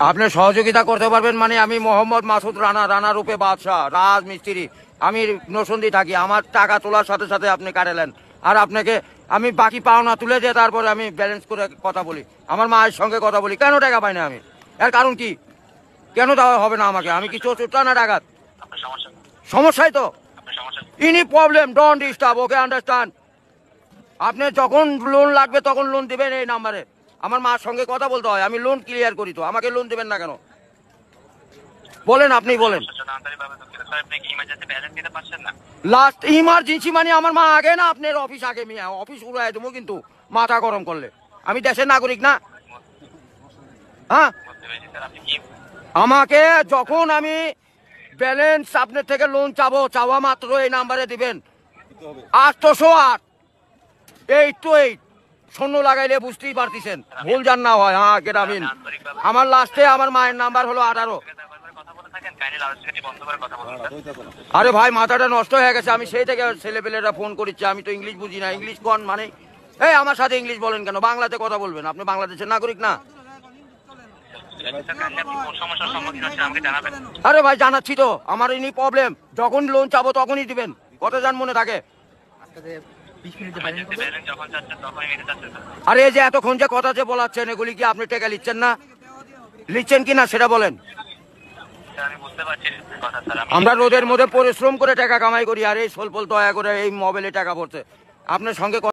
আপনি সহযোগিতা করতে পারবেন মানে আমি মোহাম্মদ মাসুদ রানা, রানা রূপে বাদশাহ, রাজমিস্ত্রি। আমি নরসিংদী থাকি। আমার টাকা তোলার সাথে সাথে আপনি কাটালেন, আর আপনাকে আমি বাকি পাওনা তুলে দিয়ে তারপরে আমি ব্যালেন্স করে কথা বলি, আমার মায়ের সঙ্গে কথা বলি। কেন টাকা পাই না আমি? এর কারণ কি? কেন দেওয়া হবে না আমাকে? আমি কি চোর না ডাকাত? সমস্যাই তো ইনি problem. Don't disturb, okay understand. আপনি যখন লোন লাগবে তখন লোন দিবেন এই নাম্বারে। আমার মার সঙ্গে কথা বলতে হয়, আমি লোন ক্লিয়ার করি। তো আমাকে লোন দিবেন না কেন বলেন? আপনি বলেন। লাস্ট ইমার্জেন্সি মানে আমার মা আগে না আপনার অফিস আগে? মিয়া অফিস উড়াই দেবো কিন্তু মাথা গরম করলে। আমি দেশের নাগরিক না? হ্যাঁ, আমাকে যখন আমি ব্যালেন্স আপনার থেকে লোন চাবো, চাওয়া মাত্র এই নাম্বারে দিবেন 808 শূন্য লাগাইলে বুঝতেই পারতেছেন, ভুল জান না হয়। হ্যাঁ গ্রামীণ। আমার লাস্টে আমার মায়ের নাম্বার হলো 18। আরে ভাই মাথাটা নষ্ট হয়ে গেছে। আমি সেই থেকে ছেলেপেলেরা ফোন করেছি, আমি তো ইংলিশ বুঝি না। ইংলিশ কোন মানে? এই আমার সাথে ইংলিশ বলেন কেন? বাংলাতে কথা বলবেন। আপনি বাংলাদেশের নাগরিক না? আরে ভাই জানাচ্ছি তো, আমার ইনি প্রবলেম। যখন লোন চাবো তখনই দিবেন। কত জান মনে থাকে? আরে এই যে এতক্ষণ যে কথা যে বলাচ্ছেন, এগুলি কি আপনি টাকা নিচ্ছেন না? নিচ্ছেন কি না সেটা বলেন। আমরা রোদের মধ্যে পরিশ্রম করে টাকা কামাই করি, আর এই স্বল্প দয়া করে এই মোবাইলে টাকা পড়ছে আপনার সঙ্গে।